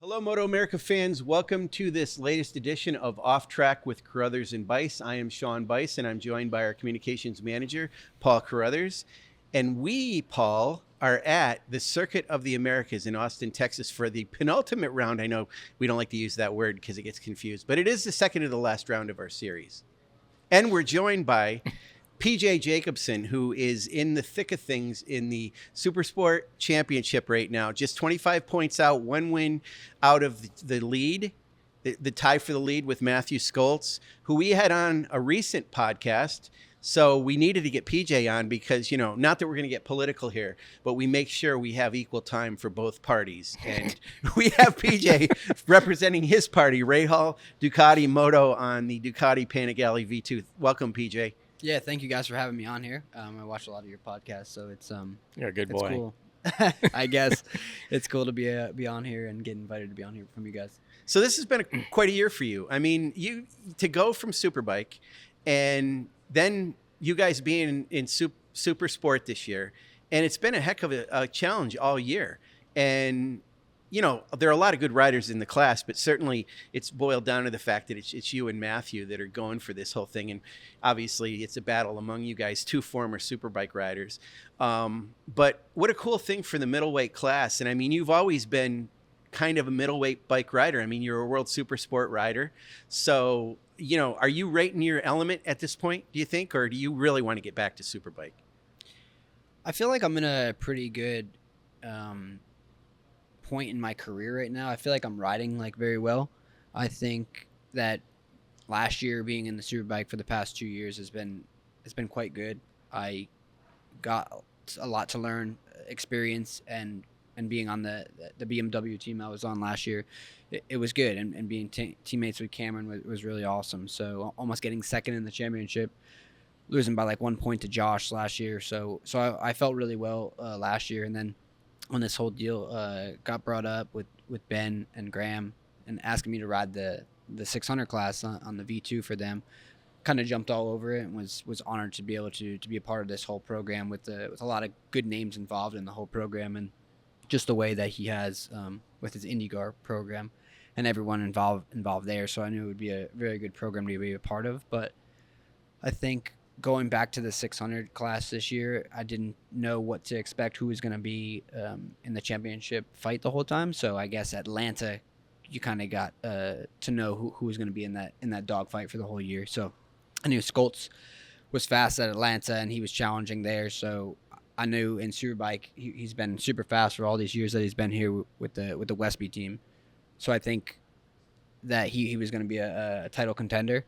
Hello, MotoAmerica fans. Welcome to this latest edition of Off Track with Carruthers and Bice. I am Sean Bice, and I'm joined by our communications manager, Paul Carruthers. And we, Paul, are at the Circuit of the Americas in Austin, Texas for the penultimate round. I know we don't like to use that word because it gets confused, but it is the second to the last round of our series. And we're joined by PJ Jacobsen, who is in the thick of things in the Supersport Championship right now. Just 25 points out, one win out of the lead, the tie for the lead with Mathew Scholtz, who we had on a recent podcast. So we needed to get PJ on because, you know, not that we're going to get political here, but we make sure we have equal time for both parties. And we have PJ representing his party, Rahal, Ducati, Moto on the Ducati Panigale V2. Welcome, PJ. Yeah, thank you guys for having me on here. I watch a lot of your podcasts, so it's you're a good boy. Cool. I guess it's cool to be on here and get invited to be on here from you guys. So this has been quite a year for you. I mean, you to go from Superbike, and then you guys being in Supersport this year, and it's been a heck of a challenge all year. And you know, there are a lot of good riders in the class, but certainly it's boiled down to the fact that it's you and Mathew that are going for this whole thing. And obviously it's a battle among you guys, two former Superbike riders. But what a cool thing for the middleweight class. And I mean, you've always been kind of a middleweight bike rider. I mean, you're a World Supersport rider. So, you know, are you right in your element at this point, do you think? Or do you really want to get back to Superbike? I feel like I'm in a pretty good point in my career right now. I feel like I'm riding like very well. I think that last year being in the Superbike for the past 2 years has been quite good. I got a lot to learn, experience, and being on the BMW team I was on last year, it was good. And being teammates with Cameron was really awesome. So almost getting second in the championship, losing by like 1 point to Josh last year. So I felt really well last year. And then when this whole deal got brought up with Ben and Graham and asking me to ride the 600 class on the V2 for them, kind of jumped all over it and was honored to be able to be a part of this whole program with a lot of good names involved in the whole program, and just the way that he has with his IndyCar program and everyone involved there. So I knew it would be a very good program to be a part of. But I think going back to the 600 class this year, I didn't know what to expect, who was going to be in the championship fight the whole time. So I guess Atlanta, you kind of got to know who was going to be in that dogfight for the whole year. So I knew Scholtz was fast at Atlanta and he was challenging there. So I knew in Superbike he's been super fast for all these years that he's been here with the Westby team. So I think that he was going to be a title contender.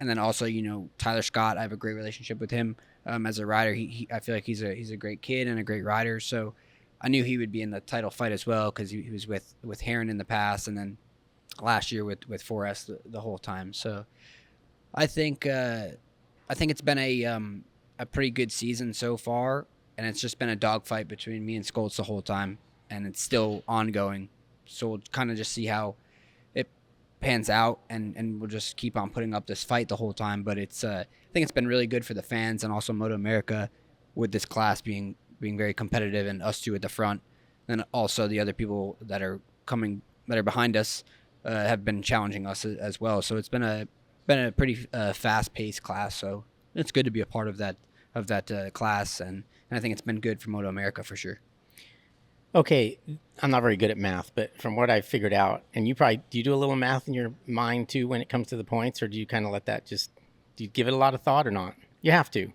And then also, you know, Tyler Scott, I have a great relationship with him as a rider. I feel like he's a great kid and a great rider. So I knew he would be in the title fight as well because he was with Heron in the past, and then last year with 4S the whole time. So I think it's been a pretty good season so far, and it's just been a dogfight between me and Scholtz the whole time, and it's still ongoing. So we'll kind of just see how pans out, and we'll just keep on putting up this fight the whole time. But it's I think it's been really good for the fans and also MotoAmerica with this class being very competitive and us two at the front, and also the other people that are behind us have been challenging us as well. So it's been a pretty fast-paced class. So it's good to be a part of that class, and I think it's been good for MotoAmerica for sure. Okay, I'm not very good at math, but from what I figured out, and do you do a little math in your mind too when it comes to the points, or do you kind of let that do you give it a lot of thought or not? You have to.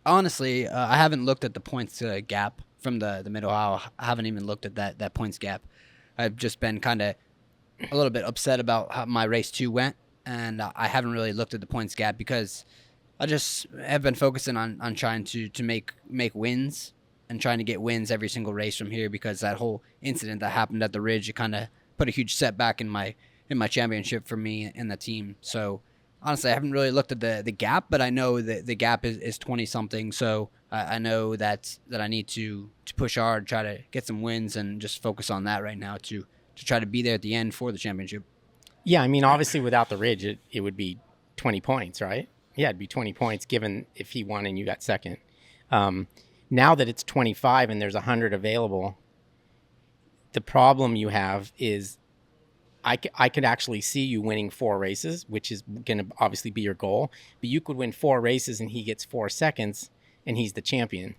Honestly, I haven't looked at the points gap from the Mid-Ohio. I haven't even looked at that points gap. I've just been kind of a little bit upset about how my race 2 went, and I haven't really looked at the points gap because I just have been focusing on trying to make wins and trying to get wins every single race from here, because that whole incident that happened at the Ridge, it kind of put a huge setback in my championship for me and the team. So honestly, I haven't really looked at the gap, but I know that the gap is 20 something. So I know that I need to push hard, try to get some wins, and just focus on that right now to try to be there at the end for the championship. Yeah, I mean, obviously without the Ridge, it would be 20 points, right? Yeah, it'd be 20 points given if he won and you got second. Now that it's 25 and there's 100 available, the problem you have is I could actually see you winning 4 races, which is going to obviously be your goal. But you could win 4 races and he gets 4 seconds and he's the champion.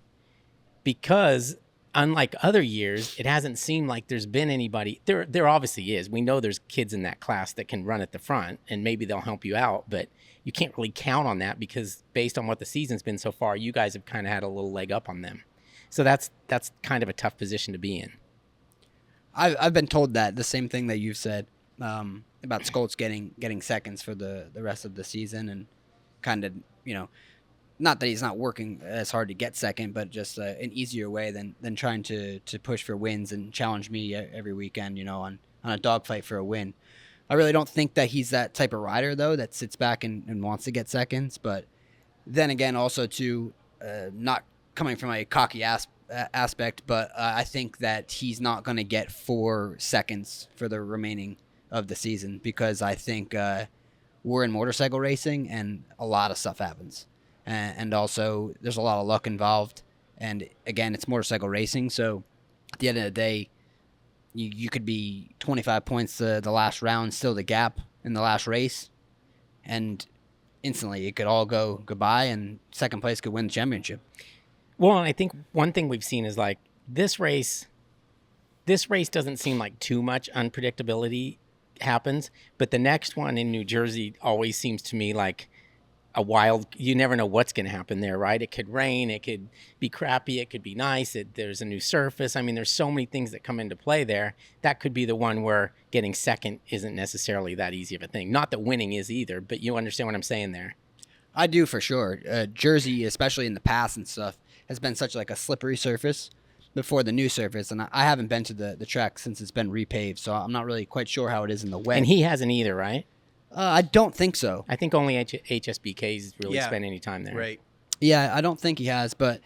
Because unlike other years, it hasn't seemed like there's been anybody. There obviously is. We know there's kids in that class that can run at the front and maybe they'll help you out. But you can't really count on that because based on what the season's been so far, you guys have kind of had a little leg up on them. So that's kind of a tough position to be in. I've been told that the same thing that you've said about Scholtz getting seconds for the rest of the season, and kind of, not that he's not working as hard to get second, but just an easier way than trying to push for wins and challenge me every weekend, on a dogfight for a win. I really don't think that he's that type of rider, though, that sits back and wants to get seconds. But then again, also too, not coming from a cocky aspect, but I think that he's not going to get 4 seconds for the remaining of the season, because I think we're in motorcycle racing and a lot of stuff happens. And also there's a lot of luck involved. And again, it's motorcycle racing. So at the end of the day, you could be 25 points the last round, still the gap in the last race. And instantly it could all go goodbye and second place could win the championship. Well, and I think one thing we've seen is like this race doesn't seem like too much unpredictability happens, but the next one in New Jersey always seems to me like a wild, you never know what's going to happen there, right? It could rain, it could be crappy, it could be nice, there's a new surface. I mean, there's so many things that come into play there. That could be the one where getting second isn't necessarily that easy of a thing. Not that winning is either, but you understand what I'm saying there. I do, for sure. Jersey, especially in the past and stuff, has been such like a slippery surface before the new surface, and I haven't been to the track since it's been repaved, so I'm not really quite sure how it is in the wet. And he hasn't either, right? I don't think so. I think only HSBK's really spent any time there. Right. Yeah, I don't think he has, but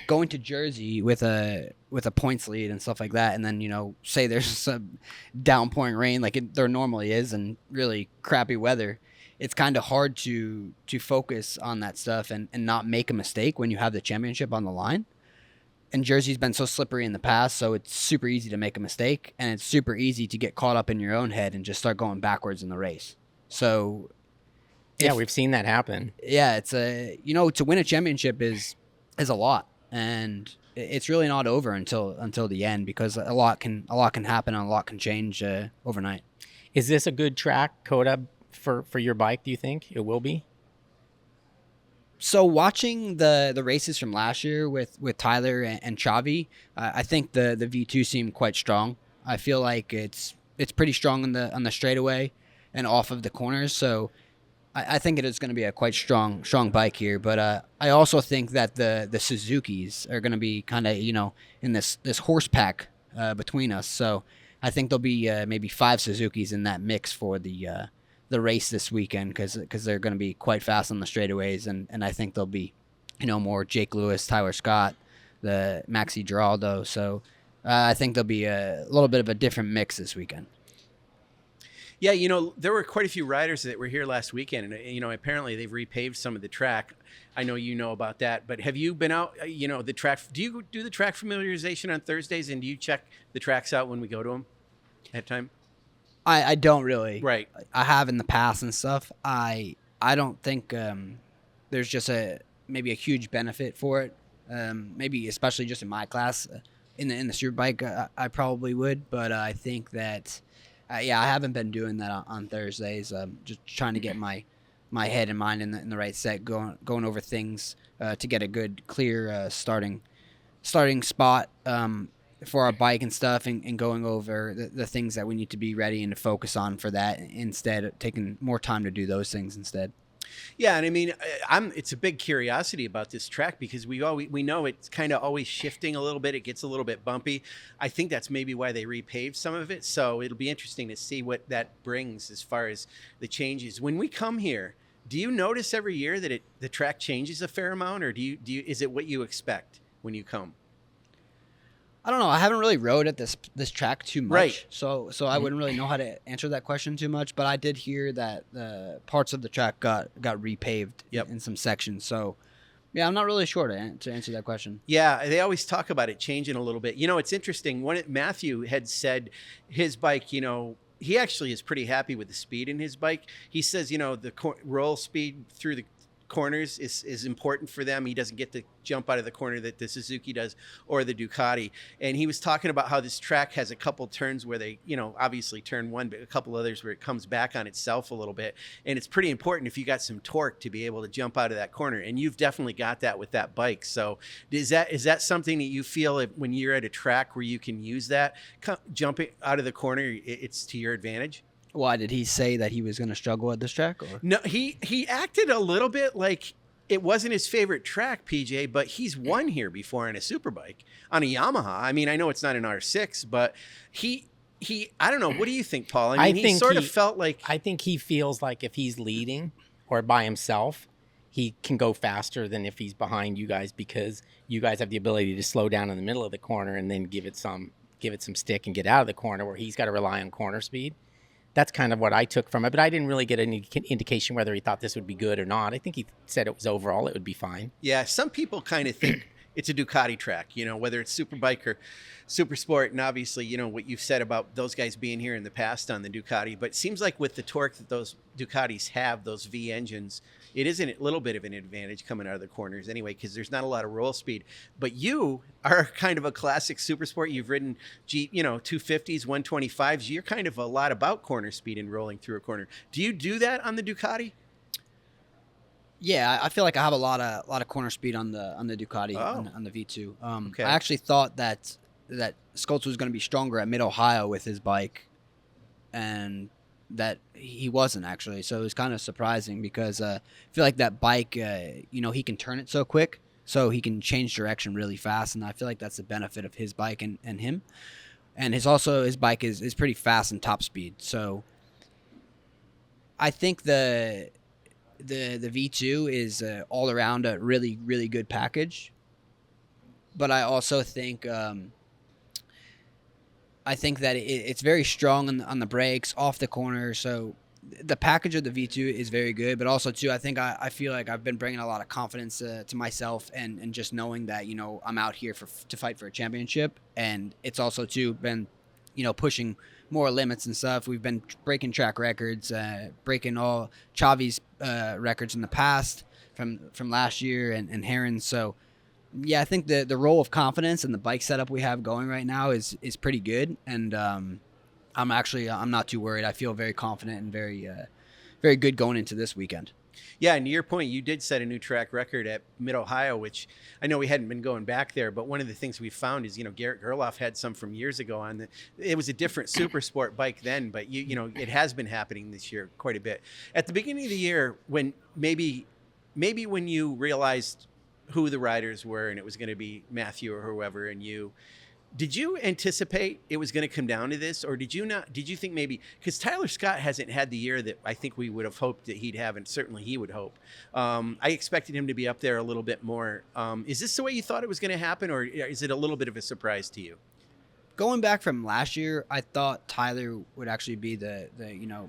going to Jersey with a points lead and stuff like that, and then, say there's some downpouring rain like there normally is and really crappy weather, it's kind of hard to focus on that stuff and not make a mistake when you have the championship on the line. And Jersey's been so slippery in the past, so it's super easy to make a mistake, and it's super easy to get caught up in your own head and just start going backwards in the race. So, we've seen that happen. Yeah, it's to win a championship is a lot, and it's really not over until the end, because a lot can happen and a lot can change overnight. Is this a good track, Coda, for your bike? Do you think it will be? So watching the races from last year with Tyler and Chavi, I think the V2 seemed quite strong. I feel like it's pretty strong on the straightaway and off of the corners. So I think it is going to be a quite strong bike here. But I also think that the Suzukis are going to be kind of in this horse pack between us. So I think there'll be maybe 5 Suzukis in that mix for the race this weekend, because they're going to be quite fast on the straightaways, and I think there'll be more Jake Lewis, Tyler Scott, the Maxi Giraldo. So I think there'll be a little bit of a different mix this weekend. Yeah, there were quite a few riders that were here last weekend, and apparently they've repaved some of the track. I know you know about that, but have you been out? The track. Do you do the track familiarization on Thursdays, and do you check the tracks out when we go to them at time? I don't really. Right. I have in the past and stuff. I don't think there's just maybe a huge benefit for it. Maybe especially just in my class in the Superbike, I probably would. But I think that I haven't been doing that on Thursdays. Just trying to get my head and mind in the right set, going over things to get a good clear starting spot for our bike and stuff, and going over the things that we need to be ready and to focus on for that, instead of taking more time to do those things instead. Yeah, and I mean, it's a big curiosity about this track, because we know it's kind of always shifting a little bit. It gets a little bit bumpy. I think that's maybe why they repaved some of it. So it'll be interesting to see what that brings as far as the changes. When we come here, do you notice every year that the track changes a fair amount, or is it what you expect when you come? I don't know. I haven't really rode at this track too much, right? So I wouldn't really know how to answer that question too much. But I did hear that parts of the track got repaved in some sections. So yeah, I'm not really sure to answer that question. Yeah, they always talk about it changing a little bit. It's interesting. Mathew had said his bike, he actually is pretty happy with the speed in his bike. He says, the roll speed through the corners is important for them. He doesn't get to jump out of the corner that the Suzuki does or the Ducati. And he was talking about how this track has a couple turns where they, obviously turn one, but a couple others where it comes back on itself a little bit. And it's pretty important if you got some torque to be able to jump out of that corner. And you've definitely got that with that bike. So is that something that you feel when you're at a track where you can use that jumping out of the corner, it's to your advantage? Why did he say that he was going to struggle at this track? Or? No, he acted a little bit like it wasn't his favorite track, PJ, but he's won here before on a superbike on a Yamaha. I mean, I know it's not an R6, but he I don't know. What do you think, Paul? I mean, he sort of felt like... I think he feels like if he's leading or by himself, he can go faster than if he's behind you guys, because you guys have the ability to slow down in the middle of the corner and then give it some stick and get out of the corner, where he's got to rely on corner speed. That's kind of what I took from it, but I didn't really get any indication whether he thought this would be good or not. I think he said it was overall, it would be fine. Yeah, some people kind of think it's a Ducati track, whether it's Superbike or Supersport, and obviously, what you've said about those guys being here in the past on the Ducati, but it seems like with the torque that those Ducatis have, those V engines, it is a little bit of an advantage coming out of the corners anyway, because there's not a lot of roll speed. But you are kind of a classic Supersport. You've ridden 250s, 125s. You're kind of a lot about corner speed and rolling through a corner. Do you do that on the Ducati? Yeah, I feel like I have a lot of corner speed on the Ducati, on the V2. Okay. I actually thought that Scholtz was going to be stronger at Mid-Ohio with his bike, and that he wasn't actually. So it was kind of surprising, because I feel like that bike, he can turn it so quick, so he can change direction really fast, and I feel like that's the benefit of his bike and him. And his bike is pretty fast and top speed. So I think the V2 is all around a really, really good package. But I also think that it's very strong on the brakes, off the corner. So the package of the V2 is very good. But also, too, I think I feel like I've been bringing a lot of confidence to myself, and just knowing that, I'm out here to fight for a championship. And it's also, too, been, pushing more limits and stuff. We've been breaking track records, breaking all Chavi's records in the past from last year and Heron's. So, yeah, I think the role of confidence and the bike setup we have going right now is pretty good, and I'm not too worried. I feel very confident and very very good going into this weekend. Yeah, and to your point, you did set a new track record at Mid-Ohio, which I know we hadn't been going back there, but one of the things we found is, Garrett Gerloff had some from years ago on it was a different Supersport bike then, but it has been happening this year quite a bit. At the beginning of the year, when maybe when you realized who the riders were and it was going to be Mathew or whoever, and did you anticipate it was going to come down to this, or did you think maybe, because Tyler Scott hasn't had the year that I think we would have hoped that he'd have, and certainly he would hope. I expected him to be up there a little bit more. Is this the way you thought it was going to happen, or is it a little bit of a surprise to you? Going back from last year, I thought Tyler would actually be the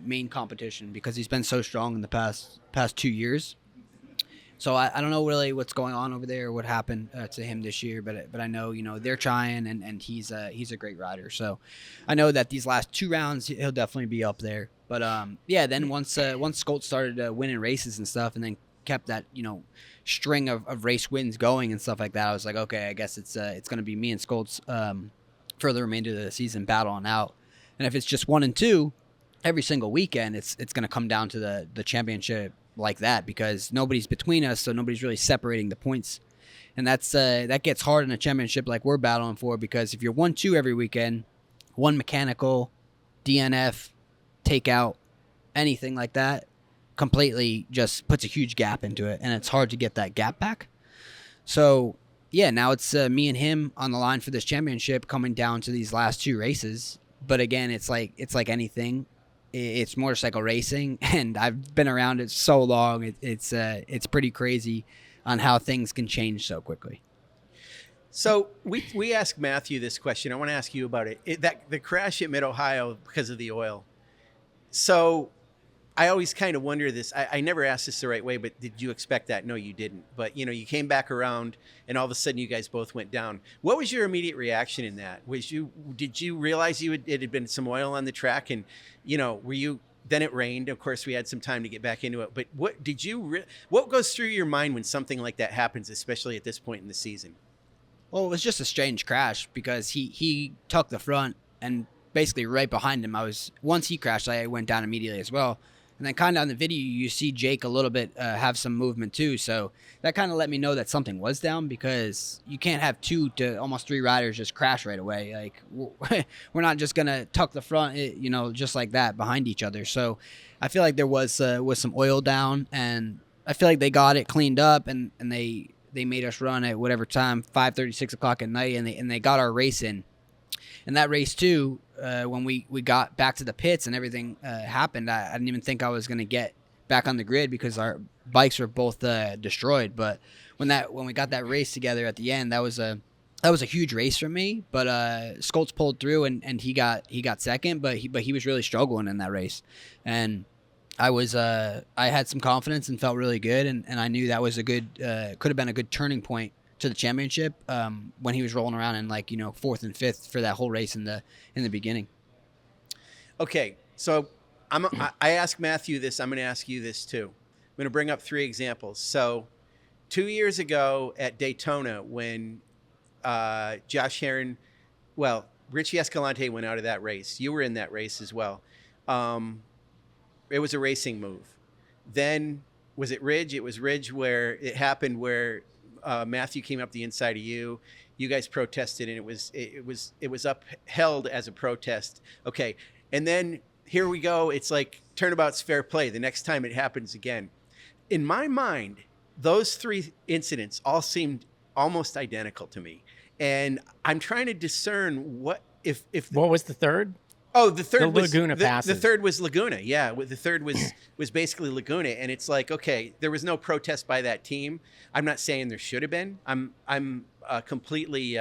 main competition, because he's been so strong in the past 2 years. So I don't know really what's going on over there, what happened to him this year, but I know they're trying, and he's a great rider. So I know that these last 2 rounds he'll definitely be up there. But then once Scholtz started winning races and stuff, and then kept that string of race wins going and stuff like that, I was like, okay, I guess it's going to be me and Scholtz for the remainder of the season battling out. And if it's just 1 and 2 every single weekend, it's going to come down to the championship like that, because nobody's between us, so nobody's really separating the points, and that gets hard in a championship like we're battling for, because if you're 1-2 every weekend, one mechanical, DNF, takeout, anything like that, completely just puts a huge gap into it, and it's hard to get that gap back. So yeah, now it's me and him on the line for this championship, coming down to these last 2 races. But again, it's like anything. It's motorcycle racing, and I've been around it so long. It's pretty crazy on how things can change so quickly. So we asked Mathew this question. I want to ask you about it. The crash at Mid-Ohio because of the oil. So I always kind of wonder this. I never asked this the right way, but did you expect that? No, you didn't. But, you came back around and all of a sudden you guys both went down. What was your immediate reaction in that? Did you realize it had been some oil on the track and, then it rained. Of course, we had some time to get back into it. But what goes through your mind when something like that happens, especially at this point in the season? Well, it was just a strange crash because he took the front and basically right behind him. Once he crashed, I went down immediately as well. And then kind of on the video, you see Jake a little bit have some movement too. So that kind of let me know that something was down because you can't have 2 to almost 3 riders just crash right away. Like we're not just going to tuck the front, just like that behind each other. So I feel like there was some oil down, and I feel like they got it cleaned up and they made us run at whatever time, 5:30, 6 o'clock at night, and they got our race in. And that race too, when we got back to the pits and everything happened, I didn't even think I was going to get back on the grid because our bikes were both destroyed. But when we got that race together at the end, that was a huge race for me. But Scholtz pulled through and he got second, but he was really struggling in that race. And I had some confidence and felt really good, and I knew that was could have been a good turning point to the championship when he was rolling around in 4th and 5th for that whole race in the beginning. Okay, so I asked Mathew this. I'm going to ask you this too. I'm going to bring up 3 examples. So 2 years ago at Daytona when Richie Escalante went out of that race. You were in that race as well. It was a racing move. Then was it Ridge? It was Ridge where it happened where Mathew came up the inside of you. You guys protested, and it was upheld as a protest. Okay, and then here we go. It's like turnabout's fair play. The next time it happens again, in my mind, those 3 incidents all seemed almost identical to me, and I'm trying to discern what was the third? Oh, the third was Laguna passes. The third was Laguna. Yeah, the third was basically Laguna, and it's like, okay, there was no protest by that team. I'm not saying there should have been. I'm completely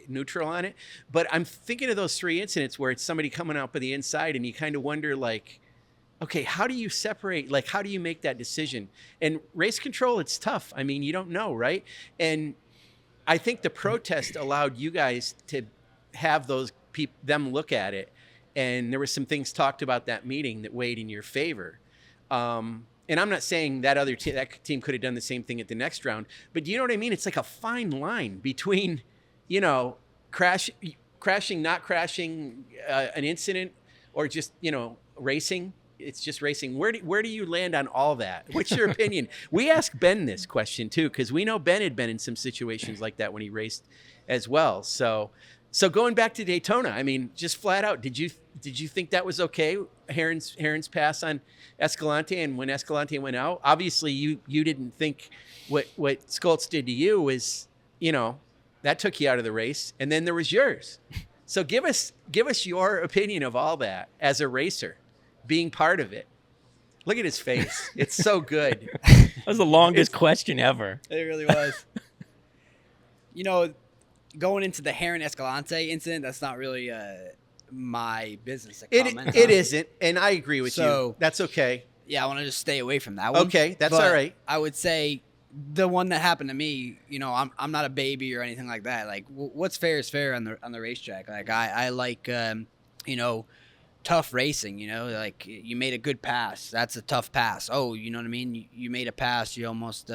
neutral on it, but I'm thinking of those 3 incidents where it's somebody coming up on the inside, and you kind of wonder, like, okay, how do you separate? Like, how do you make that decision? And race control, it's tough. I mean, you don't know, right? And I think the protest allowed you guys to have them look at it. And there were some things talked about that meeting that weighed in your favor. And I'm not saying that that team could have done the same thing at the next round, but do you know what I mean? It's like a fine line between, crashing, not crashing, an incident, or just, racing. It's just racing. Where do you land on all that? What's your opinion? We asked Ben this question too, because we know Ben had been in some situations like that when he raced as well. So going back to Daytona, I mean, just flat out, did you think that was okay? Herron's pass on Escalante, and when Escalante went out, obviously you didn't think what Scholtz did to you was, that took you out of the race, and then there was yours. So give us your opinion of all that as a racer, being part of it. Look at his face; it's so good. That was the longest question ever. It really was. Going into the Herron Escalante incident, that's not really my business to comment on. It isn't, and I agree with you. That's okay. Yeah, I want to just stay away from that one. Okay, that's all right. I would say the one that happened to me, I'm not a baby or anything like that. Like, what's fair is fair on the racetrack. Like, I like, tough racing. Like, you made a good pass. That's a tough pass. Oh, you know what I mean? You made a pass. You almost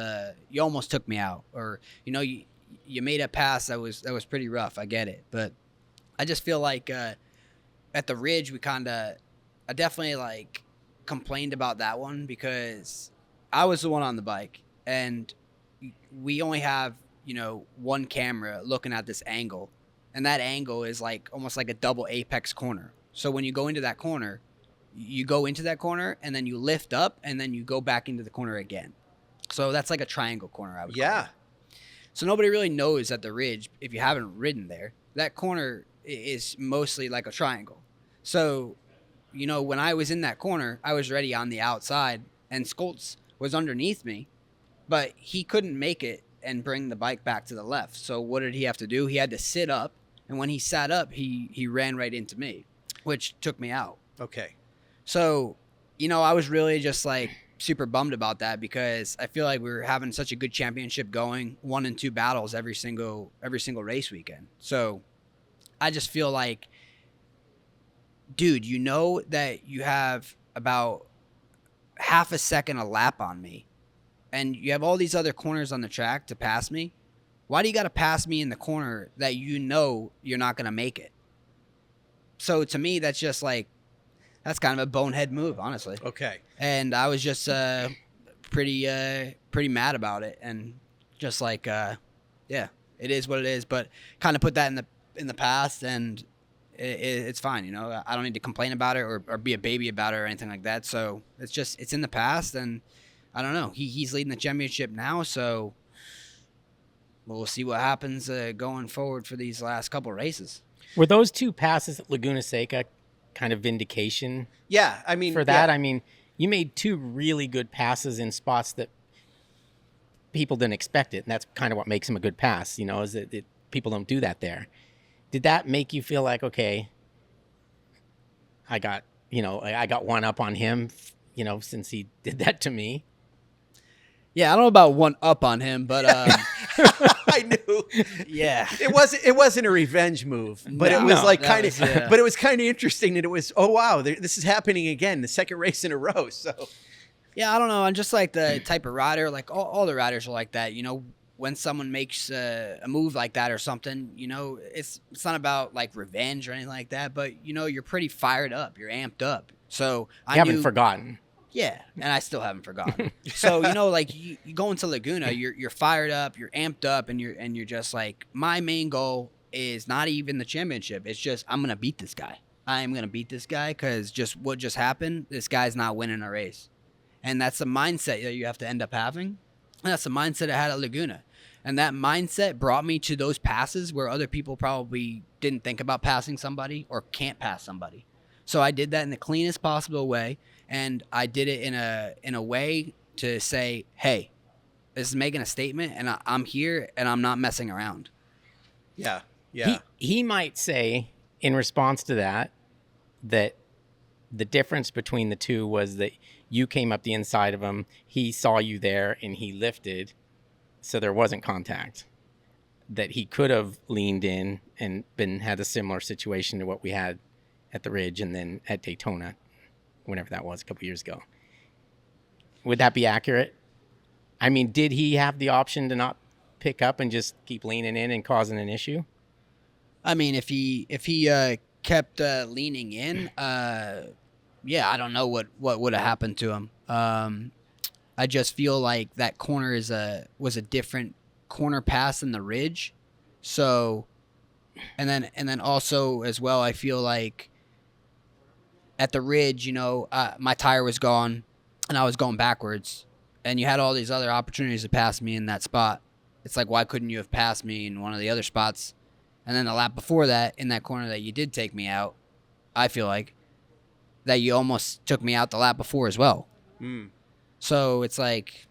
took me out, or you made a pass that was pretty rough. I get it, but I just feel like at the Ridge I definitely complained about that one because I was the one on the bike, and we only have one camera looking at this angle, and that angle is almost like a double apex corner. So when you go into that corner, you go into that corner and then you lift up and then you go back into the corner again. So that's like a triangle corner, I would call it. So nobody really knows at the Ridge, if you haven't ridden there, that corner is mostly like a triangle. So, when I was in that corner, I was ready on the outside, and Scholtz was underneath me, but he couldn't make it and bring the bike back to the left. So what did he have to do? He had to sit up, and when he sat up, he ran right into me, which took me out. Okay. So, I was really just like super bummed about that because I feel like we were having such a good championship going, 1 and 2 battles every single race weekend. So I just feel like, dude, that you have about half a second a lap on me and you have all these other corners on the track to pass me. Why do you got to pass me in the corner that you're not going to make it? So to me, that's just like, that's kind of a bonehead move, honestly. Okay. And I was just pretty mad about it, and just like, yeah, it is what it is. But kind of put that in the past, and it's fine. I don't need to complain about it or be a baby about it or anything like that. So it's in the past, and I don't know. He's leading the championship now, so we'll see what happens going forward for these last couple races. Were those 2 passes at Laguna Seca kind of vindication? Yeah, I mean, for that, yeah. I mean, you made 2 really good passes in spots that people didn't expect it, and that's kind of what makes them a good pass. Is that people don't do that there. Did that make you feel like, okay, I got one up on him, since he did that to me? Yeah, I don't know about one up on him, but I knew. Yeah, it wasn't a revenge move, but it was kind of. Yeah. But it was kind of interesting that it was. Oh wow, this is happening again, the second race in a row. So, yeah, I don't know. I'm just like the type of rider. Like all the riders are like that. When someone makes a move like that or something, it's not about like revenge or anything like that. But you're pretty fired up. You're amped up. So I haven't forgotten. Yeah, and I still haven't forgotten. So like you go into Laguna, you're fired up, you're amped up, and you're just like, my main goal is not even the championship. It's just I'm gonna beat this guy. I am gonna beat this guy because just what just happened. This guy's not winning a race, and that's the mindset that you have to end up having. And that's the mindset I had at Laguna, and that mindset brought me to those passes where other people probably didn't think about passing somebody or can't pass somebody. So I did that in the cleanest possible way. And I did it in a way to say, hey, this is making a statement, and I'm here, and I'm not messing around. Yeah. He might say in response to that the difference between the 2 was that you came up the inside of him, he saw you there, and he lifted, so there wasn't contact. That he could have leaned in and had a similar situation to what we had at the Ridge and then at Daytona, whenever that was, a couple years ago. Would that be accurate? I mean, did he have the option to not pick up and just keep leaning in and causing an issue? I mean, if he kept leaning in, yeah, I don't know what would have happened to him. I just feel like that corner was a different corner pass than the Ridge. So, and then also as well, I feel like at the Ridge, my tire was gone and I was going backwards, and you had all these other opportunities to pass me in that spot. It's like, why couldn't you have passed me in one of the other spots? And then the lap before that, in that corner that you did take me out, I feel like that you almost took me out the lap before as well. So it's like,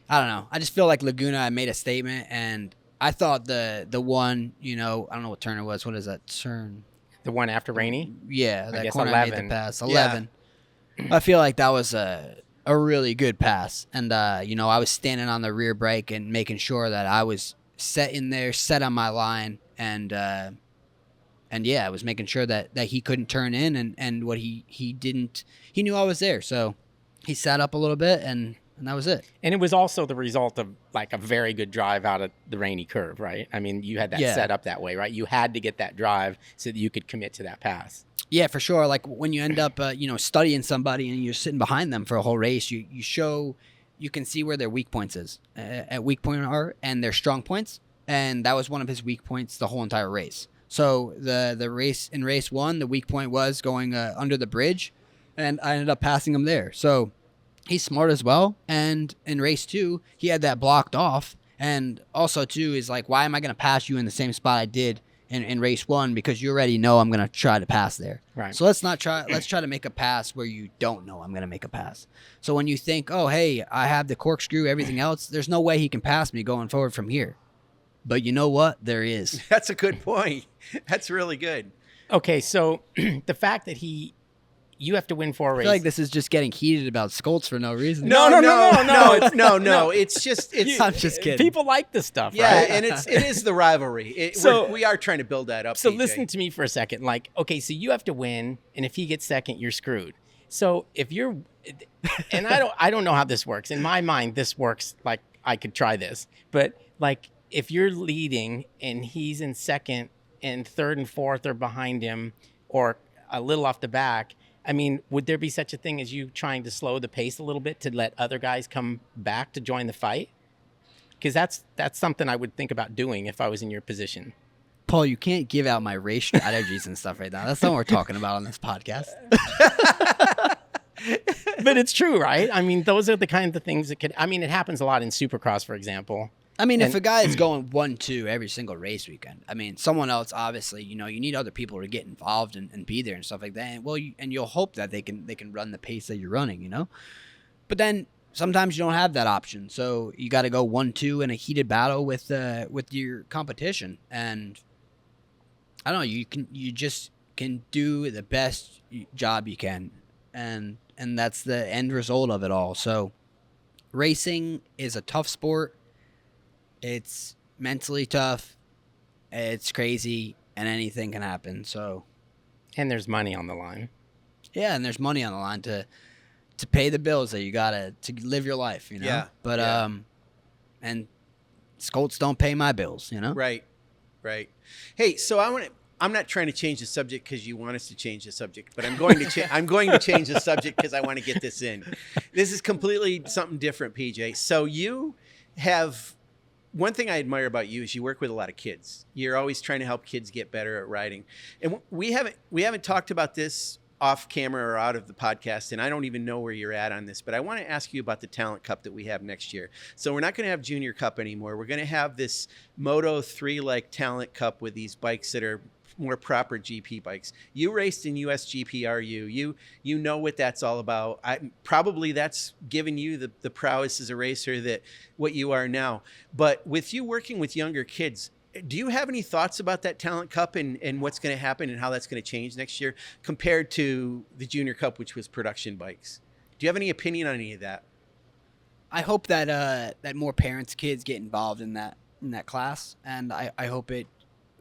I don't know. I just feel like Laguna, I made a statement, and I thought the one, I don't know what turn it was. What is that turn? The one after Rainey? Yeah, that corner 11. I made the pass. 11. Yeah. I feel like that was a really good pass. And, I was standing on the rear brake and making sure that I was set in there, set on my line. And yeah, I was making sure that he couldn't turn in. And what he didn't, he knew I was there. So he sat up a little bit, and that was it. And it was also the result of like a very good drive out of the Rainey curve, right? I mean, you had that set up that way, right? You had to get that drive so that you could commit to that pass. Yeah, for sure. Like when you end up, studying somebody and you're sitting behind them for a whole race, you can see where their weak points are and their strong points. And that was one of his weak points the whole entire race. So the race in race 1, the weak point was going under the bridge, and I ended up passing him there. So he's smart as well. And in race 2, he had that blocked off. And also, too, is like, why am I going to pass you in the same spot I did in race 1? Because you already know I'm going to try to pass there. Right. So let's try to make a pass where you don't know I'm going to make a pass. So when you think, oh, hey, I have the corkscrew, everything else, there's no way he can pass me going forward from here. But you know what? There is. That's a good point. That's really good. Okay, so the fact that he you have to win 4 I races. feel like this is just getting heated about Scholtz for no reason. No. It's just I'm just kidding. People like this stuff, yeah, right? and it is the rivalry. We are trying to build that up. So PJ. listen to me for a second. Like, okay, so you have to win, and if he gets second, you're screwed. So if you're, and I don't know how this works. In my mind, this works. Like I could try this, but like if you're leading and he's in second and third and fourth are behind him, or a little off the back. I mean, would there be such a thing as you trying to slow the pace a little bit to let other guys come back to join the fight? Because that's something I would think about doing if I was in your position. Paul, you can't give out my race strategies and stuff right now. That's not what we're talking about on this podcast. But it's true, right? I mean, those are the kinds of things that could. I mean, it happens a lot in Supercross, for example. I mean, if a guy is going 1-2 every single race weekend, I mean, someone else, obviously, you need other people to get involved and be there and stuff like that. And, well, you'll hope that they can run the pace that you're running, But then sometimes you don't have that option, so you got to go 1-2 in a heated battle with your competition. And I don't know, you just can do the best job you can, and that's the end result of it all. So racing is a tough sport. It's mentally tough. It's crazy, and anything can happen. So, and there's money on the line. Yeah, and there's money on the line to pay the bills that you gotta to live your life. Yeah. But yeah. And Scholtz don't pay my bills. Right. Hey, so I'm not trying to change the subject because you want us to change the subject, but I'm going to change the subject because I want to get this in. This is completely something different, PJ. So you have. One thing I admire about you is you work with a lot of kids. You're always trying to help kids get better at riding. And we haven't talked about this off camera or out of the podcast, and I don't even know where you're at on this, but I want to ask you about the Talent Cup that we have next year. So we're not going to have Junior Cup anymore. We're going to have this Moto 3-like Talent Cup with these bikes that are more proper GP bikes. You raced in USGPRU. You know what that's all about. Probably that's given you the prowess as a racer that what you are now. But with you working with younger kids, do you have any thoughts about that Talent Cup and what's going to happen and how that's going to change next year compared to the Junior Cup, which was production bikes? Do you have any opinion on any of that? I hope that more parents' kids get involved in that class, and I hope it.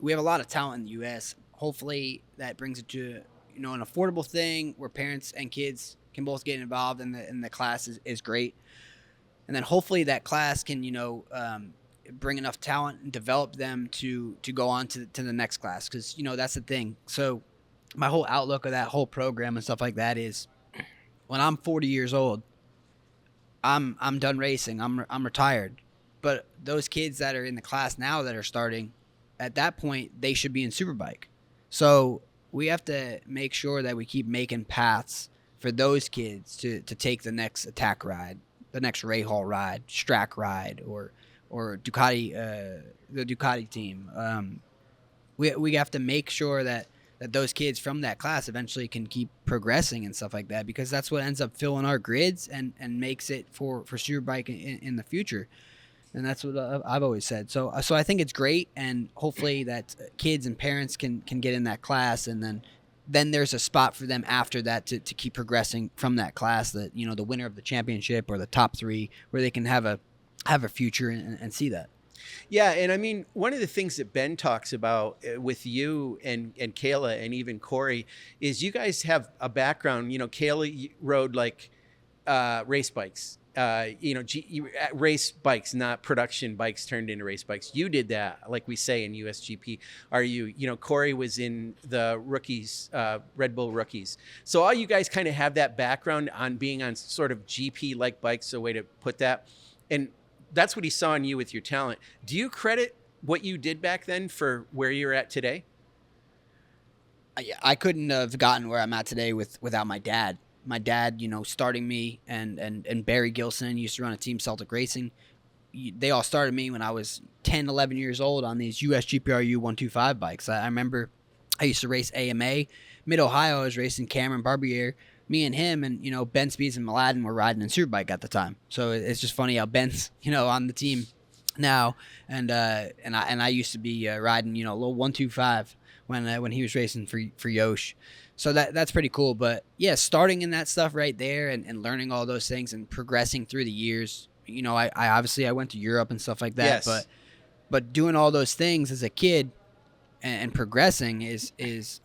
We have a lot of talent in the U.S. Hopefully that brings it to an affordable thing where parents and kids can both get involved, and the class is great. And then hopefully that class can bring enough talent and develop them to go on to the next class, because that's the thing. So my whole outlook of that whole program and stuff like that is, when I'm 40 years old, I'm done racing. I'm retired. But those kids that are in the class now that are starting, at that point, they should be in Superbike. So we have to make sure that we keep making paths for those kids to take the next attack ride, the next Rahal ride, Strack ride, or Ducati, the Ducati team. We have to make sure that those kids from that class eventually can keep progressing and stuff like that, because that's what ends up filling our grids and makes it for Superbike in the future. And that's what I've always said. So I think it's great, and hopefully that kids and parents can get in that class, and then there's a spot for them after that to keep progressing from that class, that the winner of the championship or the top 3, where they can have a future and see that. Yeah, and I mean, one of the things that Ben talks about with you and Kayla and even Corey is you guys have a background. Kayla rode like race bikes. Race bikes, not production bikes turned into race bikes. You did that, like we say in USGP. Corey was in the rookies, Red Bull rookies. So all you guys kind of have that background on being on sort of GP-like bikes, a way to put that. And that's what he saw in you with your talent. Do you credit what you did back then for where you're at today? I couldn't have gotten where I'm at today without my dad. My dad, starting me, and Barry Gilson used to run a team, Celtic Racing. They all started me when I was 10, 11 years old on these USGPRU 125 bikes. I remember I used to race AMA. Mid-Ohio, I was racing Cameron Barbier. Me and him and, Ben Speeds and Mladen were riding in Superbike at the time. So it's just funny how Ben's, on the team now. And I used to be riding, a little 125 when he was racing for Yosh. So that's pretty cool. But yeah, starting in that stuff right there and learning all those things and progressing through the years. You know, I obviously I went to Europe and stuff like that. Yes. But doing all those things as a kid and progressing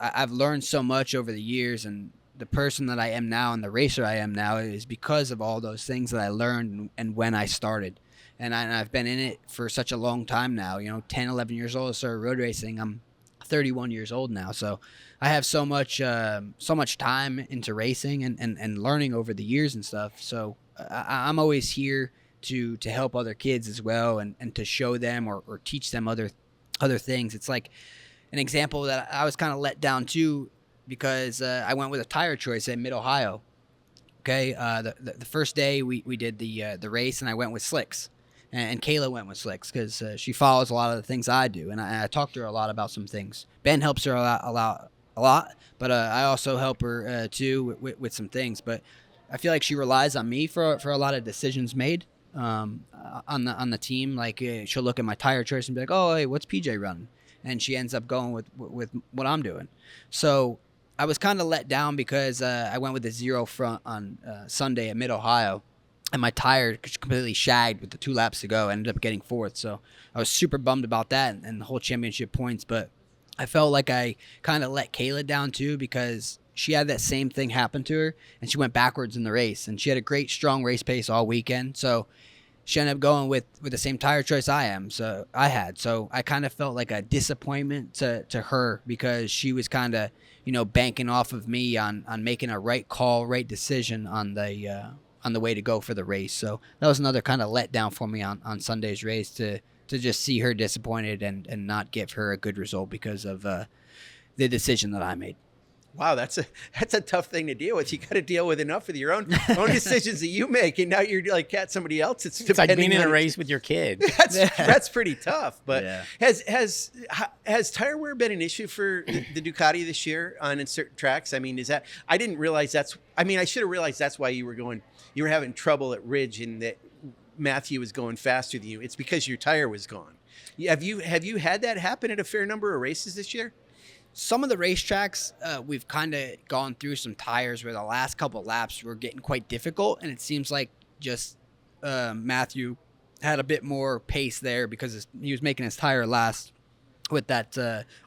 I've learned so much over the years, and the person that I am now and the racer I am now is because of all those things that I learned and when I started. And I've been in it for such a long time now, 10, 11 years old. I started road racing. I'm 31 years old now. So I have so much time into racing and learning over the years and stuff. So I'm always here to help other kids as well and to show them or teach them other things. It's like an example that I was kind of let down too, because I went with a tire choice in Mid-Ohio. Okay, the first day we did the race, and I went with slicks, and Kayla went with slicks because she follows a lot of the things I do, and I talked to her a lot about some things. Ben helps her a lot, but I also help her too with some things. But I feel like she relies on me for a lot of decisions made on the team. Like she'll look at my tire choice and be like, "Oh, hey, what's PJ running?" And she ends up going with what I'm doing. So I was kind of let down because I went with a zero front on Sunday at Mid-Ohio, and my tire completely shagged with the 2 laps to go. I ended up getting 4th, so I was super bummed about that and the whole championship points. But I felt like I kind of let Kayla down too, because she had that same thing happen to her, and she went backwards in the race, and she had a great, strong race pace all weekend. So she ended up going with the same tire choice I had. So I kind of felt like a disappointment to her, because she was kind of, banking off of me on making a right call, right decision on the way to go for the race. So that was another kind of letdown for me on Sunday's race, to just see her disappointed and not give her a good result because of the decision that I made. Wow, that's a tough thing to deal with. You got to deal with enough of your own decisions that you make, and now you're like at somebody else. It's like being in a race with your kid. That's pretty tough. But Yeah. has tire wear been an issue for the Ducati this year on certain tracks? I mean, I didn't realize I should have realized that's why you were having trouble at Ridge, and that Mathew was going faster than you. It's because your tire was gone. Have you had that happen at a fair number of races this year? Some of the racetracks, we've kind of gone through some tires where the last couple of laps were getting quite difficult, and it seems like just Mathew had a bit more pace there because he was making his tire last, with that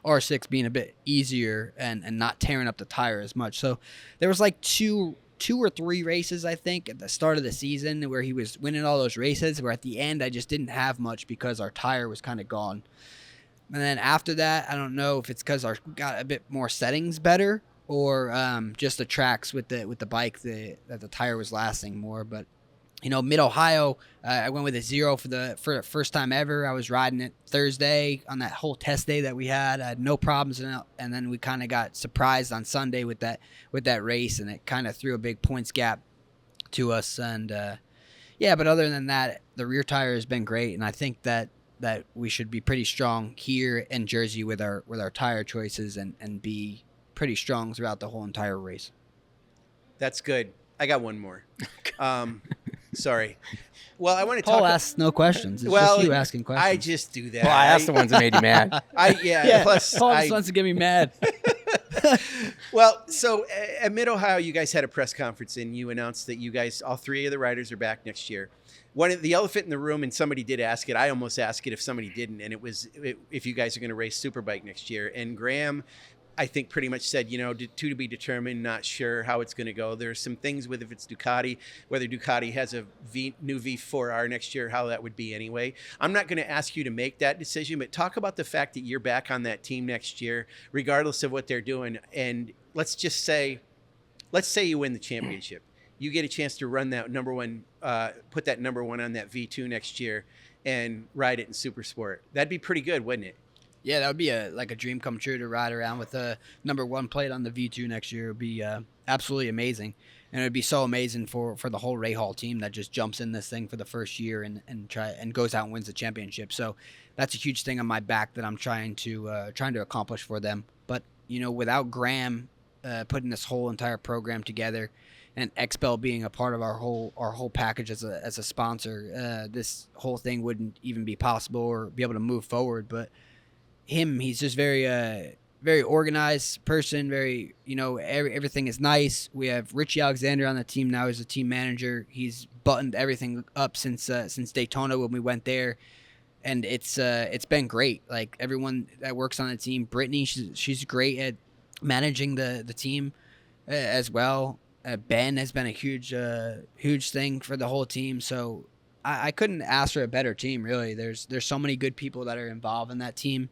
R6 being a bit easier and not tearing up the tire as much. So there was like two or three races, I think, at the start of the season where he was winning all those races, where at the end I just didn't have much because our tire was kind of gone. And then after that, I don't know if it's because we got a bit more settings better, or just the tracks with the bike that the tire was lasting more. But Mid-Ohio, I went with a zero for the first time ever. I was riding it Thursday on that whole test day that we had. I had no problems in it, and then we kind of got surprised on Sunday with that race, and it kind of threw a big points gap to us. And but other than that, the rear tire has been great, and I think that we should be pretty strong here in Jersey with our tire choices and be pretty strong throughout the whole entire race. That's good. I got one more. Sorry. Well, I want to Paul talk. asks no questions. It's just you asking questions. I just do that. Well, I asked the ones that made you mad. Plus, Paul just wants to get me mad. Well, so at Mid-Ohio, you guys had a press conference, and you announced that you guys, all three of the riders, are back next year. The elephant in the room, and somebody did ask it. I almost asked it if somebody didn't, and it was if you guys are going to race Superbike next year. And Graham, I think, pretty much said, to be determined, not sure how it's going to go. There's some things with if it's Ducati, whether Ducati has a new V4R next year, how that would be anyway. I'm not going to ask you to make that decision, but talk about the fact that you're back on that team next year, regardless of what they're doing. And let's say you win the championship. You get a chance to run that number one, put that number one on that V2 next year and ride it in Supersport. That'd be pretty good, wouldn't it? Yeah, that would be a dream come true to ride around with a number one plate on the V2 next year. It would be absolutely amazing. And it would be so amazing for the whole Rahal team that just jumps in this thing for the first year and goes out and wins the championship. So that's a huge thing on my back that I'm trying to accomplish for them. But, without Graham putting this whole entire program together, and XPEL being a part of our whole package as a sponsor, this whole thing wouldn't even be possible or be able to move forward. But he's just very very organized person. Very, everything is nice. We have Richie Alexander on the team now as a team manager. He's buttoned everything up since Daytona when we went there, and it's been great. Like everyone that works on the team, Brittany, she's great at managing the team as well. Ben has been a huge thing for the whole team. So I couldn't ask for a better team, really. There's so many good people that are involved in that team,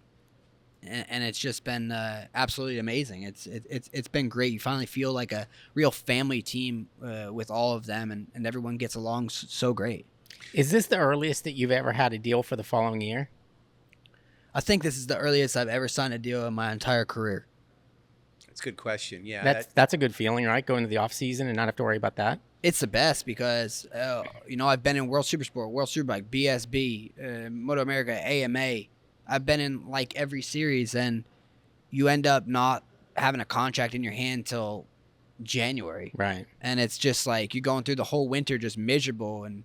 and it's just been absolutely amazing. It's been great. You finally feel like a real family team with all of them, and everyone gets along so great. Is this the earliest that you've ever had a deal for the following year? I think this is the earliest I've ever signed a deal in my entire career. That's a good question. Yeah, That's a good feeling, right? Go into the off season and not have to worry about that. It's the best because, I've been in World Supersport, World Superbike, BSB, MotoAmerica, AMA. I've been in like every series, and you end up not having a contract in your hand till January. Right. And it's just like you're going through the whole winter just miserable and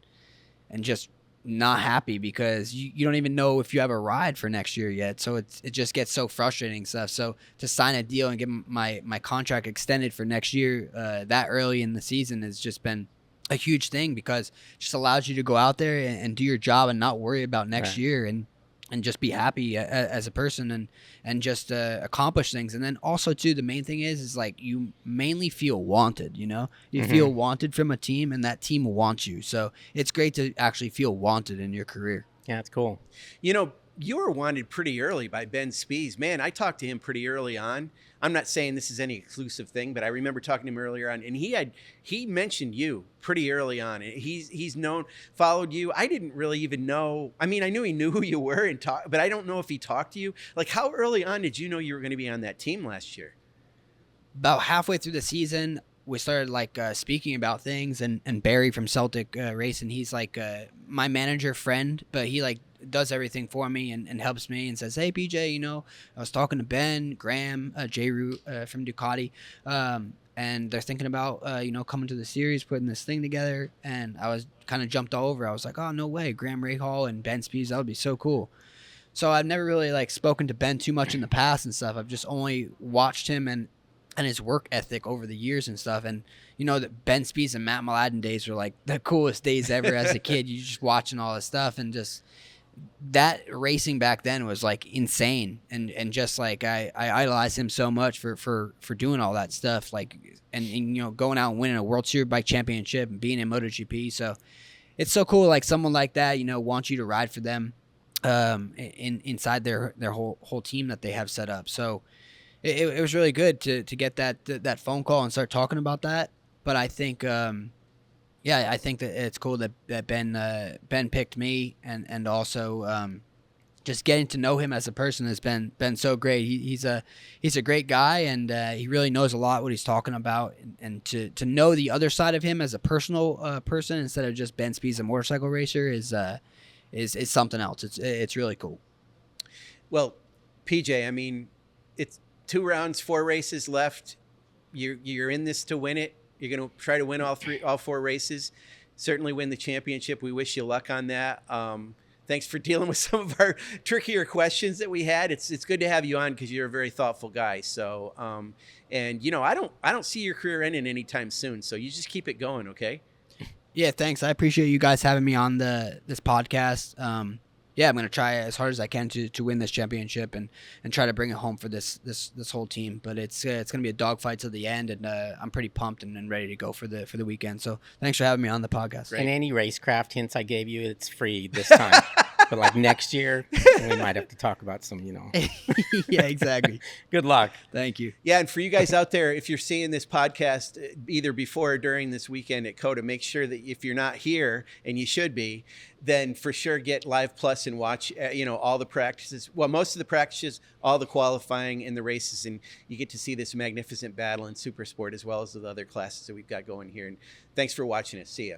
just not happy because you don't even know if you have a ride for next year yet. So it just gets so frustrating and stuff. So to sign a deal and get my contract extended for next year that early in the season has just been a huge thing because it just allows you to go out there and do your job and not worry about next year and just be happy as a person and just accomplish things. And then also too, the main thing is like you mainly feel wanted, you feel wanted from a team and that team wants you. So it's great to actually feel wanted in your career. Yeah, it's cool. You were wanted pretty early by Ben Spies. Man, I talked to him pretty early on. I'm not saying this is any exclusive thing, but I remember talking to him earlier on, and he mentioned you pretty early on. He's followed you. I didn't really even know. I mean, I knew he knew who you were but I don't know if he talked to you. Like, how early on did you know you were going to be on that team last year? About halfway through the season, we started like speaking about things, and Barry from Celtic Racing, he's like my manager friend, but he like does everything for me and helps me and says, hey PJ, I was talking to Ben, Graham, J. Root from Ducati, and they're thinking about coming to the series, putting this thing together, and I was kind of jumped all over. I was like, oh no way, Graham Rahal and Ben Spies, that would be so cool. So I've never really like spoken to Ben too much in the past and stuff. I've just only watched him and his work ethic over the years and stuff. And that Ben Spies and Matt Mladen days were like the coolest days ever as a kid. You just watching all this stuff, and just that racing back then was like insane. And just like I idolized him so much for doing all that stuff, like and going out and winning a World Superbike Championship and being in MotoGP. So it's so cool, like someone like that wants you to ride for them inside their whole team that they have set up. So it was really good to get that phone call and start talking about that. But I think I think that it's cool that Ben picked me, and also just getting to know him as a person has been so great. He's a great guy, and he really knows a lot what he's talking about, and to know the other side of him as a personal person instead of just Ben Spies, a motorcycle racer, is something else. It's really cool. Well, PJ, I mean, it's 2 rounds, 4 races left. You're in this to win it. You're going to try to win all 4 races. Certainly win the championship. We wish you luck on that. Thanks for dealing with some of our trickier questions that we had. It's good to have you on because you're a very thoughtful guy. So, and I don't see your career ending anytime soon. So you just keep it going, okay? Yeah, thanks. I appreciate you guys having me on this podcast. I'm going to try as hard as I can to win this championship and try to bring it home for this whole team. But it's going to be a dogfight to the end, and I'm pretty pumped and ready to go for the weekend. So thanks for having me on the podcast. And any racecraft hints I gave you, it's free this time. But like next year, we might have to talk about some, Yeah, exactly. Good luck. Thank you. Yeah, and for you guys out there, if you're seeing this podcast either before or during this weekend at COTA, make sure that if you're not here, and you should be, then for sure get Live Plus and watch, all the practices. Well, most of the practices, all the qualifying and the races, and you get to see this magnificent battle in Supersport as well as the other classes that we've got going here. And thanks for watching us. See ya.